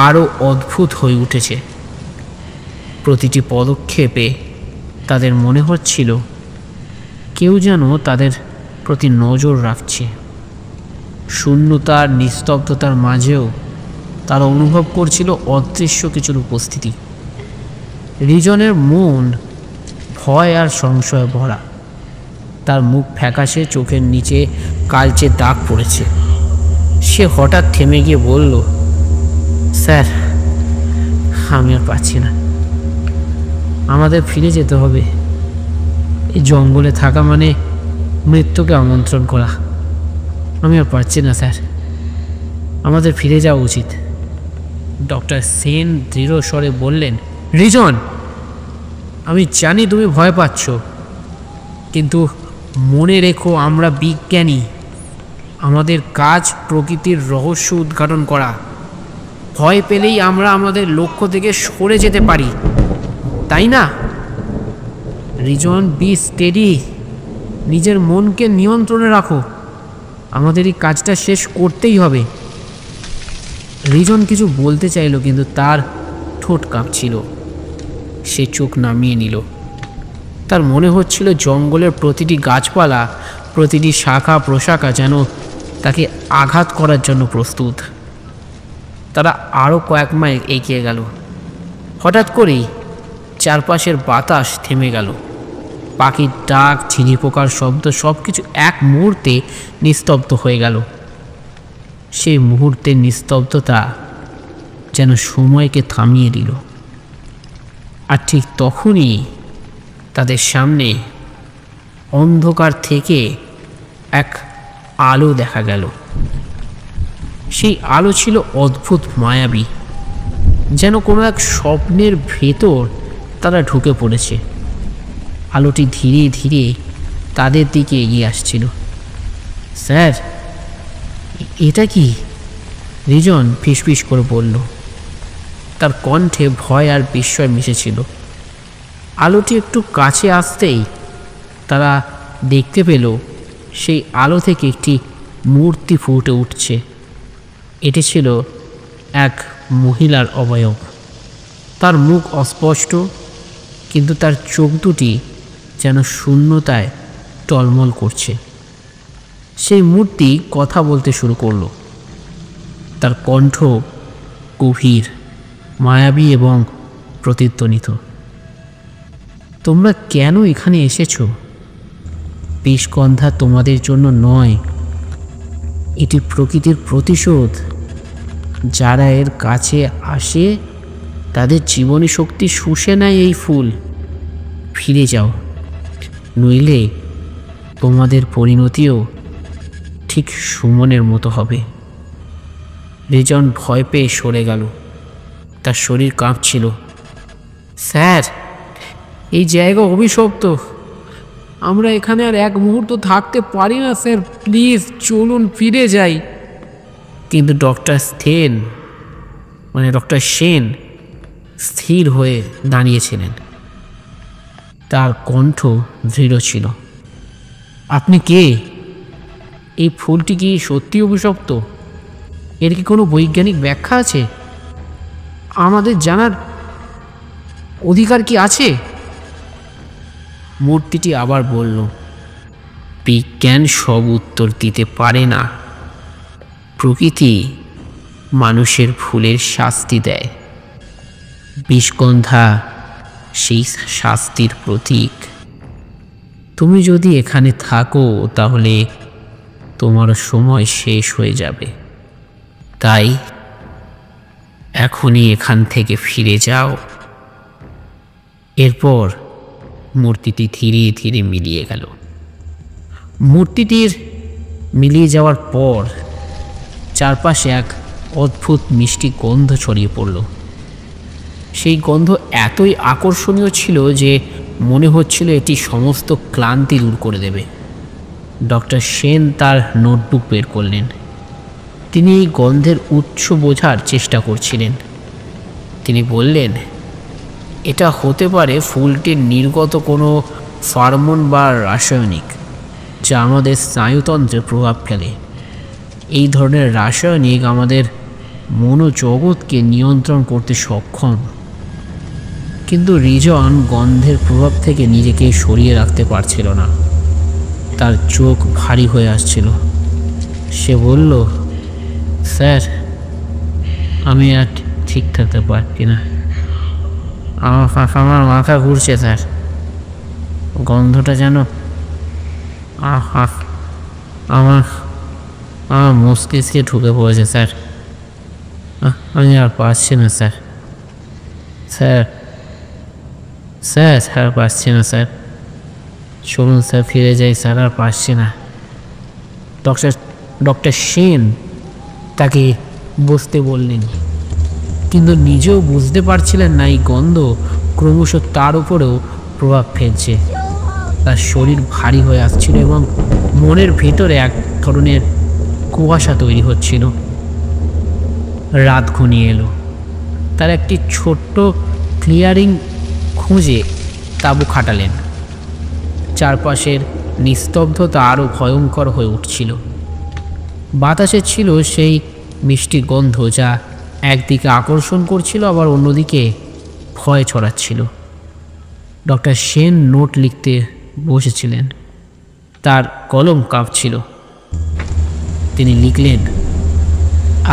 আরও অদ্ভুত হয়ে উঠেছে। প্রতিটি পদক্ষেপে তাদের মনে হচ্ছিল কেউ যেন তাদের প্রতি নজর রাখছে। শূন্যতার নিস্তব্ধতার মাঝেও তারা অনুভব করছিল অদৃশ্য কিছুর উপস্থিতি। রিজনের মন ভয় আর সংশয়ে ভরা। তার মুখ ফ্যাকাশে, চোখের নিচে কালচে দাগ পড়েছে। সে হঠাৎ থেমে গিয়ে বলল, স্যার, আমি আর পাচ্ছি না। আমাদের ফিরে যেতে হবে। এই জঙ্গলে থাকা মানে মৃত্যুকে আমন্ত্রণ করা। আমি আর পারছি না স্যার, আমাদের ফিরে যাওয়া উচিত। ডক্টর সেন দৃঢ় স্বরে বললেন, রিজন, আমি জানি তুমি ভয় পাচ্ছ, কিন্তু মনে রেখো আমরা বিজ্ঞানী। আমাদের কাজ প্রকৃতির রহস্য উদ্ঘাটন করা। ভয় পেলেই আমরা আমাদের লক্ষ্য থেকে সরে যেতে পারি, তাই না? রিজন, বি স্টেডি, নিজের মনকে নিয়ন্ত্রণে রাখো। আমাদের এই কাজটা শেষ করতেই হবে। রিজন কিছু বলতে চাইল, কিন্তু তার ঠোঁট কাঁপছিল। সে চোখ নামিয়ে নিল। তার মনে হচ্ছিল জঙ্গলের প্রতিটি গাছপালা, প্রতিটি শাখা প্রশাখা যেন তাকে আঘাত করার জন্য প্রস্তুত। তারা আরও কয়েক মাইল এগিয়ে গেল। হঠাৎ করেই চারপাশের বাতাস থেমে গেল। পাখির ডাক, ঝিঝি পোকার শব্দ, সব কিছু এক মুহূর্তে নিস্তব্ধ হয়ে গেল। সেই মুহূর্তের নিস্তব্ধতা যেন সময়কে থামিয়ে দিল। আর ঠিক তখনই তাদের সামনে অন্ধকার থেকে এক আলো দেখা গেল। সেই আলো ছিল অদ্ভুত মায়াবী, যেন কোনো এক স্বপ্নের ভেতর তারা ঢুকে পড়েছে। আলোটি ধীরে ধীরে তাদের দিকে এগিয়ে আসছিল। স্যার, এটা কি? রিজন ফিসফিস করে বলল। তার কণ্ঠে ভয় আর বিস্ময় মিশেছিল। আলোটি একটু কাছে আসতেই তারা দেখতে পেল সেই আলো থেকে একটি মূর্তি ফুটে উঠছে। এটি ছিল এক মহিলার অবয়ব। তার মুখ অস্পষ্ট, কিন্তু তার চোখ দুটি যেন শূন্যতায় টলমল করছে। সেই মূর্তি কথা বলতে শুরু করলো। তার কণ্ঠ গভীর, মায়াবী এবং প্রতিধ্বনিত। তোমরা কেন এখানে এসেছো? বিষগন্ধা তোমাদের জন্য নয়, এটি প্রকৃতির প্রতিশোধ। যারা এর কাছে আসে তাদের জীবনী শক্তি শুষে নেয় এই ফুল। ফিরে যাও, নইলে তোমাদের পরিণতিও ঠিক সুমনের মতো হবে। রিজন ভয় পেয়ে সরে গেল। তার শরীর কাঁপছিল। স্যার, এই জায়গা অভিশপ্ত। আমরা এখানে আর এক মুহূর্ত থাকতে পারি না স্যার। প্লিজ চলুন, ফিরে যাই। কিন্তু ডক্টর সেন স্থির হয়ে দাঁড়িয়েছিলেন। তার কণ্ঠ দৃঢ় ছিল। আপনি কে? এই ফুলটি কি সত্যি অভিশপ্ত? এর কি কোনো বৈজ্ঞানিক ব্যাখ্যা আছে? আমাদের জানার অধিকার কি আছে? মূর্তিটি আবার বলল, বিজ্ঞান সব উত্তর দিতে পারে না। প্রকৃতি মানুষের ভুলের শাস্তি দেয়। বিষগন্ধা সেই শাস্তির প্রতীক। তুমি যদি এখানে থাকো তাহলে তোমার সময় শেষ হয়ে যাবে। তাই এখনই এখান থেকে ফিরে যাও। এরপর মূর্তিটি ধীরে ধীরে মিলিয়ে গেল। মূর্তিটির মিলিয়ে যাওয়ার পর চারপাশে এক অদ্ভুত মিষ্টি গন্ধ ছড়িয়ে পড়ল। সেই গন্ধ এতই আকর্ষণীয় ছিল যে মনে হচ্ছিল এটি সমস্ত ক্লান্তি দূর করে দেবে। ডক্টর সেন তার নোটবুক বের করলেন। তিনি এই গন্ধের উৎস বোঝার চেষ্টা করছিলেন। তিনি বললেন, এটা হতে পারে ফুলটির নির্গত কোনো ফরমোন বা রাসায়নিক, যা আমাদের স্নায়ুতন্ত্রে প্রভাব ফেলে। এই ধরনের রাসায়নিক আমাদের মনোজগৎকে নিয়ন্ত্রণ করতে সক্ষম। কিন্তু রিজন গন্ধের প্রভাব থেকে নিজেকে সরিয়ে রাখতে পারছিল না। তার চোখ ভারী হয়ে আসছিল। সে বলল, স্যার, আমি আর ঠিক থাকতে পারছি না। আমার মাথা ঘুরছে স্যার। গন্ধটা যেন আমার মস্তিষ্কে ঢুকে পড়েছে স্যার। আমি আর পারছি না স্যার। স্যার পারছি না স্যার। চলুন স্যার, ফিরে যাই স্যার, আর পারছি না। ডক্টর সেন তাকে বসতে বললেন, কিন্তু নিজেও বুঝতে পারছিলেন না এই গন্ধ ক্রমশ তার উপরেও প্রভাব ফেলছে। তার শরীর ভারী হয়ে আসছিল এবং মনের ভেতরে এক ধরনের কুয়াশা তৈরি হচ্ছিল। রাত ঘনিয়ে এলো। তার একটি ছোট্ট ক্লিয়ারিং খুঁজে তাঁবু খাটালেন। চারপাশের নিস্তব্ধতা আরও ভয়ঙ্কর হয়ে উঠছিল। বাতাসে ছিল সেই মিষ্টি গন্ধ, যা একদিকে আকর্ষণ করছিল আবার অন্যদিকে ভয় ছড়াচ্ছিল। ডক্টর সেন নোট লিখতে বসেছিলেন। তার কলম কাঁপছিল। তিনি লিখলেন,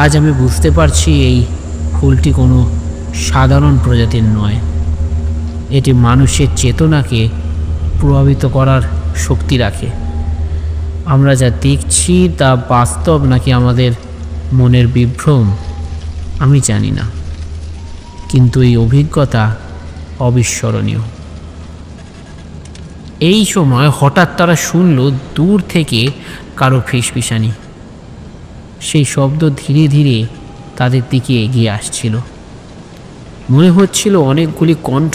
আজ আমি বুঝতে পারছি এই ফুলটি কোনো সাধারণ প্রজাতির নয়। এটি মানুষের চেতনাকে প্রভাবিত করার শক্তি রাখে। আমরা যা দেখছি তা বাস্তব নাকি আমাদের মনের বিভ্রম আমি জানি না, কিন্তু এই অভিজ্ঞতা অবিস্মরণীয়। এই সময় হঠাৎ তারা শুনল দূর থেকে কারো ফিসফিসানি। সেই শব্দ ধীরে ধীরে তাদের দিকে এগিয়ে আসছিল। মনে হচ্ছিল অনেকগুলি কণ্ঠ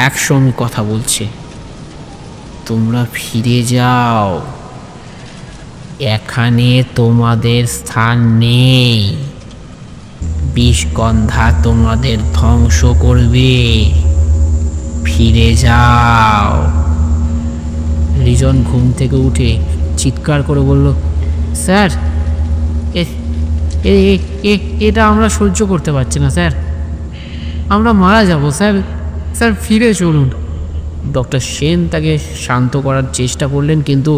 একসঙ্গে কথা বলছে। তোমরা ফিরে যাও, এখানে তোমাদের স্থান নেই। বিষগন্ধা তোমাদের ধ্বংস করবে, ফিরে যাও। রিজন ঘুম থেকে উঠে চিৎকার করে বলল, স্যার, এটা আমরা সহ্য করতে পারছি না স্যার, আমরা মারা যাব স্যার, স্যার ফিরে চলুন। ডক্টর সেন তাকে শান্ত করার চেষ্টা করলেন, কিন্তু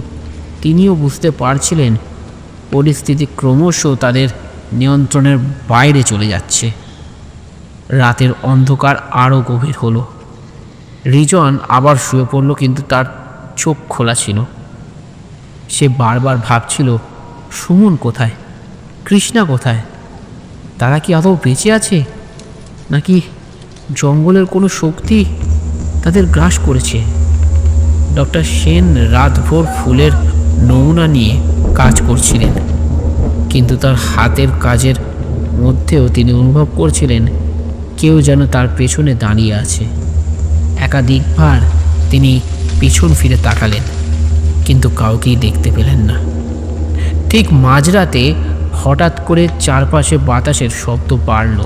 তিনিও বুঝতে পারছিলেন পরিস্থিতি ক্রমশ তাদের নিয়ন্ত্রণের বাইরে চলে যাচ্ছে। রাতের অন্ধকার আরও গভীর হলো। রিজন আবার শুয়ে পড়ল, কিন্তু তার চোখ খোলা ছিল। সে বারবার ভাবছিল, সুমন কোথায়, কৃষ্ণা কোথায়, তারা কি আদৌ বেঁচে আছে, নাকি জঙ্গলের কোনো শক্তি তাদের গ্রাস করেছে। ডক্টর সেন রাতভর ফুলের নমুনা নিয়ে কাজ করছিলেন, কিন্তু তার হাতের কাজের মধ্যেও তিনি অনুভব করছিলেন কেউ যেন তার পেছনে দাঁড়িয়ে আছে। একাধিকবার তিনি পিছন ফিরে তাকালেন, কিন্তু কাউকেই দেখতে পেলেন না। ঠিক মাঝরাতে হঠাৎ করে চারপাশে বাতাসের শব্দ বাড়ল।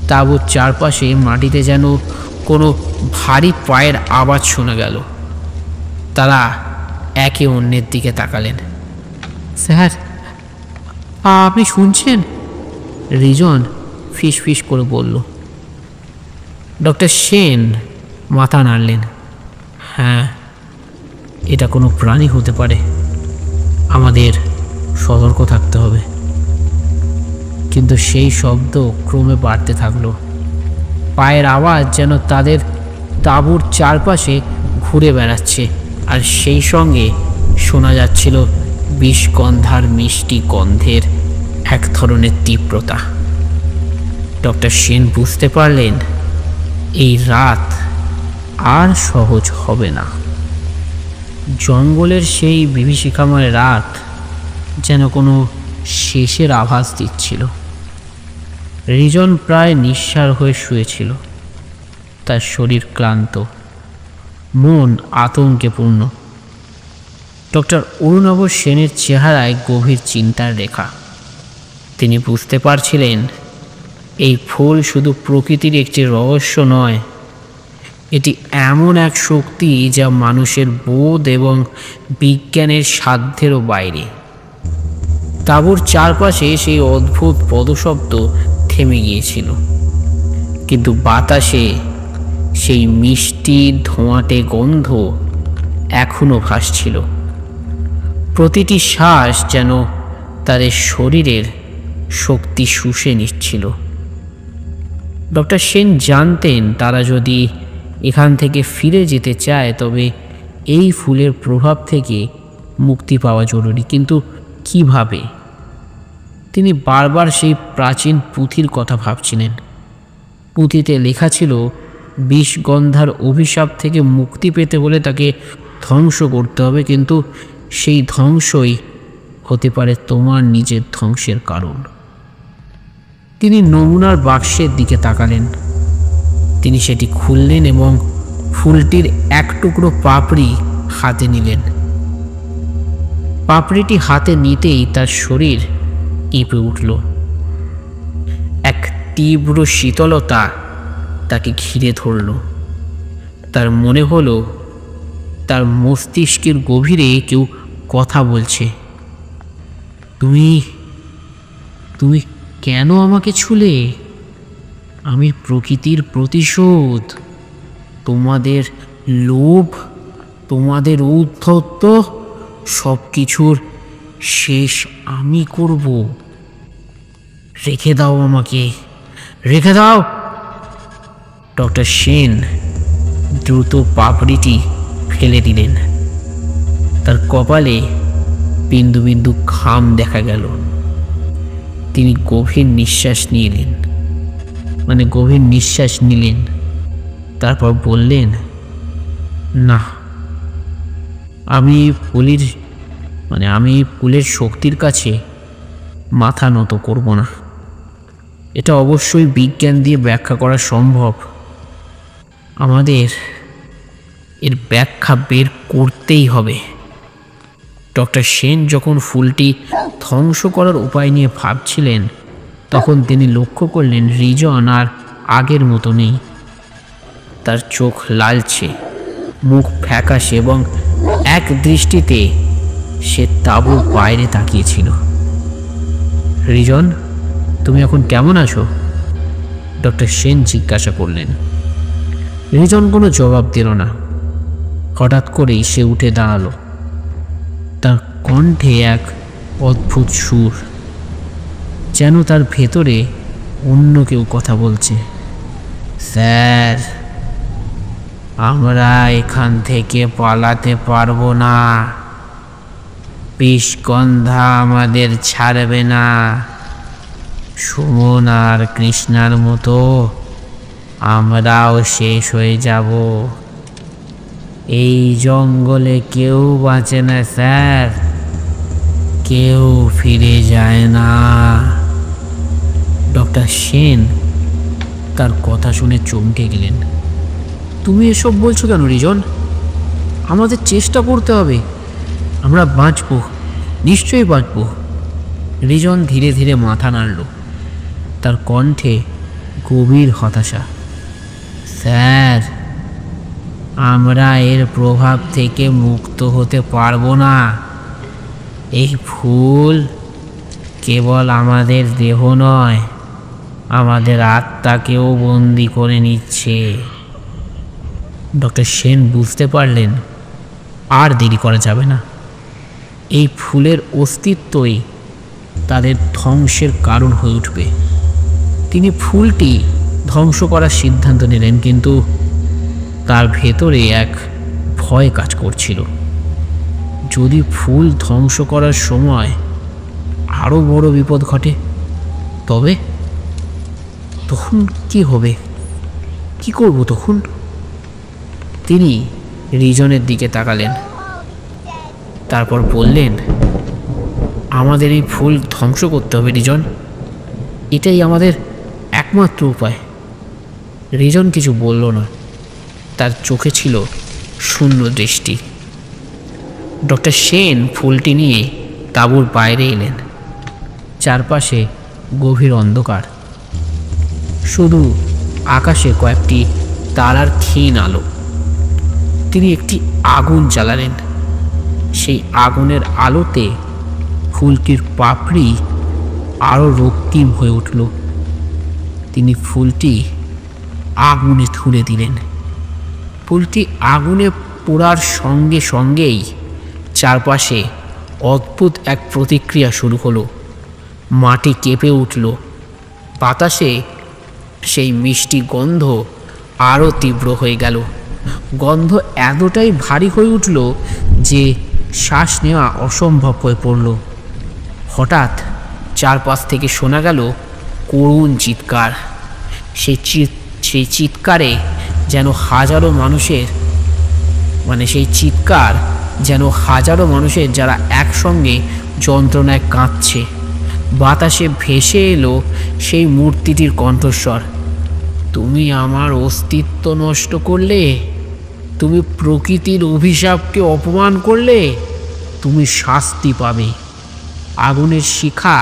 তাঁবুর চারপাশে মাটিতে যেন কোনো ভারী পায়ের আওয়াজ শোনা গেল। তারা একে অন্যের দিকে তাকালেন। স্যার, আপনি শুনছেন? রিজন ফিসফিস করে বলল। ডক্টর সেন মাথা নাড়লেন। হ্যাঁ, এটা কোনো প্রাণী হতে পারে, আমাদের সতর্ক থাকতে হবে। কিন্তু সেই শব্দ ক্রমে বাড়তে থাকলো। পায়ের আওয়াজ যেন তাদের তাঁবুর চারপাশে ঘুরে বেড়াচ্ছে, আর সেই সঙ্গে শোনা যাচ্ছিল বিষগন্ধার মিষ্টি গন্ধের এক ধরনের তীব্রতা। ডক্টর সেন বুঝতে পারলেন এই রাত আর সহজ হবে না। জঙ্গলের সেই বিভীষিকাময় রাত যেন কোনো শেষের আভাস দিচ্ছিল। রিজন প্রায় নিঃসাড় হয়ে শুয়েছিল। তার শরীর ক্লান্ত, মন আতঙ্কে পূর্ণ। ডক্টর অরুণাভ সেনের চেহারায় গভীর চিন্তার রেখা। তিনি বুঝতে পারছিলেন এই ফুল শুধু প্রকৃতির একটি রহস্য নয়, এটি এমন এক শক্তি যা মানুষের বোধ এবং বিজ্ঞানের সাধ্যেরও বাইরে। তাঁবুর চারপাশে সেই অদ্ভুত পদশব্দ থেমে গিয়েছিল, কিন্তু বাতাসে সেই মিষ্টি ধোঁয়াটে গন্ধ এখনো ভাসছিল। প্রতিটি শ্বাস যেন তাদের শরীরের শক্তি শুষে নিচ্ছিল। ডক্টর সেন জানতেন তারা যদি এখান থেকে ফিরে যেতে চায় তবে এই ফুলের প্রভাব থেকে মুক্তি পাওয়া জরুরি, কিন্তু কিভাবে? তিনি বারবার সেই প্রাচীন পুঁথির কথা ভাবছিলেন। পুঁথিতে লেখা ছিল, বিষগন্ধার অভিশাপ থেকে মুক্তি পেতে হলে তাকে ধ্বংস করতে হবে, কিন্তু সেই ধ্বংসই হতে পারে তোমার নিজের ধ্বংসের কারণ। তিনি নমুনার বাক্সের দিকে তাকালেন। তিনি সেটি খুললেন এবং ফুলটির এক টুকরো পাপড়ি হাতে নিলেন। পাপড়িটি হাতে নিতেই তার শরীর কেঁপে উঠল। তীব্র শীতলতা তাকে ঘিরে ধরল। তার মনে হলো তার মস্তিষ্কের গভীরে কেউ কথা বলছে। তুমি তুমি কেন আমাকে ছুলে? আমি প্রকৃতির প্রতিশোধ, তোমাদের লোভ, তোমাদের ঔদ্ধত্য, সব কিছুর শেষ আমি করব। রেখে দাও আমাকে, রেখে দাও। ডক্টর সেন দ্রুত পাপড়িটি ফেলে দিলেন। তার কপালে বিন্দু বিন্দু ঘাম দেখা গেল। তিনি গভীর নিঃশ্বাস নিলেন। তারপর বললেন, না, আমি ফুলের শক্তির কাছে মাথা নত করব না। এটা অবশ্যই বিজ্ঞান দিয়ে ব্যাখ্যা করা সম্ভব। আমাদের এর ব্যাখ্যা বের করতেই হবে। ডক্টর সেন যখন ফুলটি ধ্বংস করার উপায় নিয়ে ভাবছিলেন, তখন তিনি লক্ষ্য করলেন রিজন আর আগের মতো নেই। তার চোখ লালচে, মুখ ফ্যাকাশে এবং এক দৃষ্টিতে সে তাঁবুর বাইরে তাকিয়েছিল। রিজন, তুমি এখন কেমন আছো? ডক্টর সেন জিজ্ঞাসা করলেন। রিজন কোনো জবাব দিল না। হঠাৎ করেই সে উঠে দাঁড়ালো। তার কণ্ঠে এক অদ্ভুত সুর, যেন তার ভেতরে অন্য কেউ কথা বলছে। স্যার, আমরা এখান থেকে পালাতে পারবো না। বিষগন্ধা আমাদের ছাড়বে না। সুমন আর কৃষ্ণার মতো আমরাও শেষ হয়ে যাব। এই জঙ্গলে কেউ বাঁচে না স্যার, কেউ ফিরে যায় না। ডক্টর সেন তার কথা শুনে চমকে গেলেন। তুমি এসব বলছো কেন রিজন? আমাদের চেষ্টা করতে হবে, আমরা বাঁচব, নিশ্চয়ই বাঁচব। রিজন ধীরে ধীরে মাথা নাড়ল। তার কণ্ঠে গভীর হতাশা। স্যার, আমরা এর প্রভাব থেকে মুক্ত হতে পারবো না। এই ফুল কেবল আমাদের দেহ নয়, আমাদের আত্মাকেও বন্দি করে নিচ্ছে। ডক্টর সেন বুঝতে পারলেন আর দেরি করা যাবে না। এই ফুলের অস্তিত্বই তাদের ধ্বংসের কারণ হয়ে উঠবে। তিনি ফুলটি ধ্বংস করার সিদ্ধান্ত নিলেন, কিন্তু তার ভেতরে এক ভয় কাজ করছিল। যদি ফুল ধ্বংস করার সময় আরও বড় বিপদ ঘটে, তখন কি হবে? কি করব তখন? তিনি রিজনের দিকে তাকালেন। তারপর বললেন, আমাদের এই ফুল ধ্বংস করতে হবে রিজন, এটাই আমাদের একমাত্র উপায়। রিজন কিছু বলল না। তার চোখে ছিল শূন্য দৃষ্টি। ডক্টর সেন ফুলটি নিয়ে তাঁবুর বাইরে এলেন। চারপাশে গভীর অন্ধকার, শুধু আকাশে কয়েকটি তারার ক্ষীণ আলো। তিনি একটি আগুন জ্বালালেন। সেই আগুনের আলোতে ফুলটির পাপড়ি আরও রক্তিম হয়ে উঠল। তিনি ফুলটি আগুনে ছুঁড়ে দিলেন। ফুলটি আগুনে পোড়ার সঙ্গে সঙ্গেই চারপাশে অদ্ভুত এক প্রতিক্রিয়া শুরু হলো। মাটি কেঁপে উঠল। বাতাসে সেই মিষ্টি গন্ধ আরও তীব্র হয়ে গেল। গন্ধ এতটাই ভারী হয়ে উঠল যে শ্বাস নেওয়া অসম্ভব হয়ে পড়ল। হঠাৎ চারপাশ থেকে শোনা গেল করুণ চিৎকার। সেই চিৎকারে যেন হাজারো মানুষের যারা একসঙ্গে যন্ত্রণায় কাঁদছে। বাতাসে ভেসে এলো সেই মূর্তিটির কণ্ঠস্বর, তুমি আমার অস্তিত্ব নষ্ট করলে, তুমি প্রকৃতির অভিশাপকে অপমান করলে, তুমি শাস্তি পাবে। আগুনের শিখা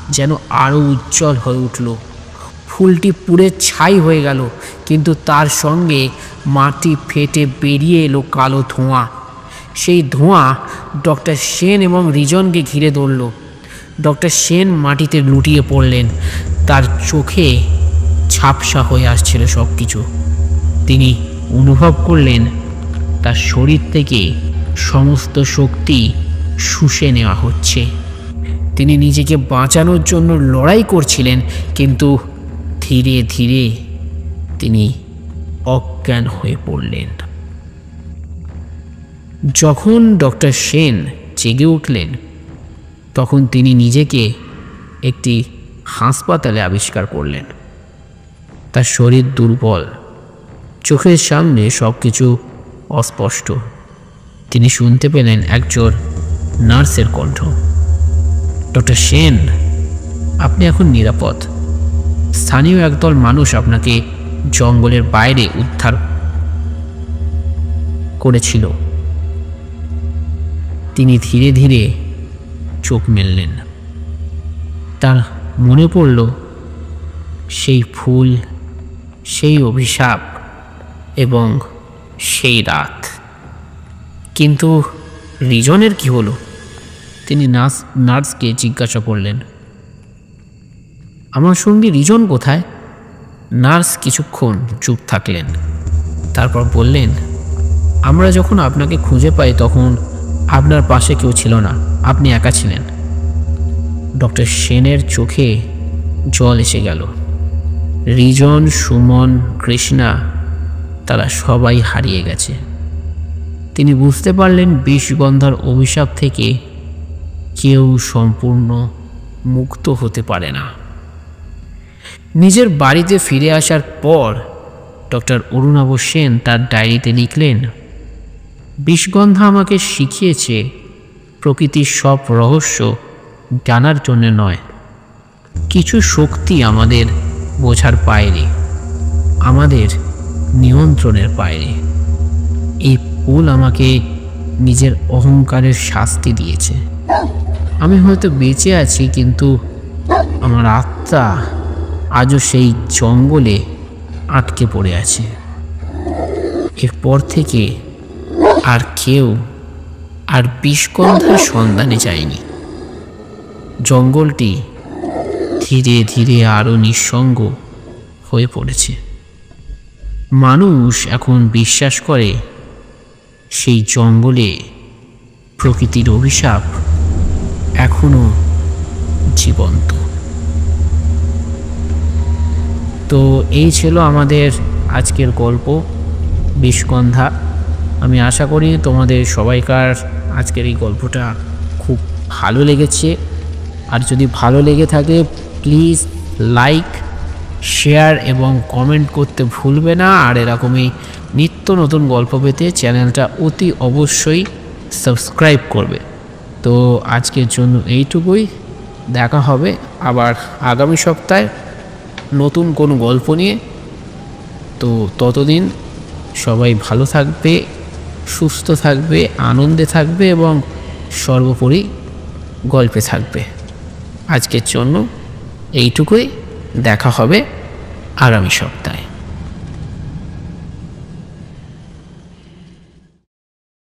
যেন আরও উজ্জ্বল হয়ে উঠল। ফুলটি পুড়ে ছাই হয়ে গেল, কিন্তু তার সঙ্গে মাটি ফেটে বেরিয়ে এলো কালো ধোঁয়া। সেই ধোঁয়া ডক্টর সেন এবং রিজনকে ঘিরে ধরল। ডক্টর সেন মাটিতে লুটিয়ে পড়লেন। তার চোখে ঝাপসা হয়ে আসছিল সব কিছু। তিনি অনুভব করলেন তার শরীর থেকে সমস্ত শক্তি শুষে নেওয়া হচ্ছে। তিনি নিজেকে বাঁচানোর জন্য লড়াই করছিলেন, কিন্তু ধীরে ধীরে তিনি অজ্ঞান হয়ে পড়লেন। যখন ডক্টর সেন জেগে উঠলেন, তখন তিনি নিজেকে একটি হাসপাতালে আবিষ্কার করলেন। তার শরীর দুর্বল, চোখের সামনে সব কিছু অস্পষ্ট। তিনি শুনতে পেলেন একজন নার্সের কণ্ঠ, ডক্টর সেন, আপনি এখন নিরাপদ। স্থানীয় একদল মানুষ আপনাকে জঙ্গলের বাইরে উদ্ধার করেছিল। তিনি ধীরে ধীরে চোখ মেললেন। তার মনে পড়ল সেই ফুল, সেই অভিশাপ এবং সেই রাত। কিন্তু রিজনের কি হলো? তিনি নার্সকে জিজ্ঞাসা করলেন, আমার সঙ্গী রিজন কোথায়? নার্স কিছুক্ষণ চুপ থাকলেন, তারপর বললেন, আমরা যখন আপনাকে খুঁজে পাই তখন আপনার পাশে কেউ ছিল না, আপনি একা ছিলেন। ডক্টর সেনের চোখে জল এসে গেল। রিজন, সুমন, কৃষ্ণা, তারা সবাই হারিয়ে গেছে। তিনি বুঝতে পারলেন বিষগন্ধার অভিশাপ থেকে কেউ সম্পূর্ণ মুক্ত হতে পারে না। নিজের বাড়িতে ফিরে আসার পর ডক্টর অরুণাভ সেন তার ডায়েরিতে লিখলেন, বিষগন্ধা আমাকে শিখিয়েছে প্রকৃতির সব রহস্য জানার জন্য নয়, কিছু শক্তি আমাদের বোঝার বাইরে, আমাদের নিয়ন্ত্রণের বাইরে। এই ফুল আমাকে নিজের অহংকারের শাস্তি দিয়েছে। আমি হয়তো বেঁচে আছি, কিন্তু আমার আত্মা আজও সেই জঙ্গলে আটকে পড়ে আছে। এরপর থেকে আর কেউ আর বিষগন্ধার সন্ধানে যায়নি। জঙ্গলটি ধীরে ধীরে আরও নিঃসঙ্গ হয়ে পড়েছে। মানুষ এখন বিশ্বাস করে সেই জঙ্গলে প্রকৃতির অভিশাপ এখনো জীবন্ত। তো এই ছিল আমাদের আজকের গল্প বিষগন্ধা। আমি আশা করি তোমাদের সবাইকার আজকের এই গল্পটা খুব ভালো লেগেছে। আর যদি ভালো লেগে থাকে প্লিজ লাইক, শেয়ার এবং কমেন্ট করতে ভুলবে না। আর এরকমই নিত্য নতুন গল্প পেতে চ্যানেলটা অতি অবশ্যই সাবস্ক্রাইব করবে। তো আজকের জন্য এইটুকুই। দেখা হবে আবার আগামী সপ্তাহে নতুন কোনো গল্প নিয়ে। তো ততদিন সবাই ভালো থাকবে, সুস্থ থাকবে, আনন্দে থাকবে এবং সর্বোপরি গল্পে থাকবে। আজকের জন্য এইটুকুই। দেখা হবে আগামী সপ্তাহে।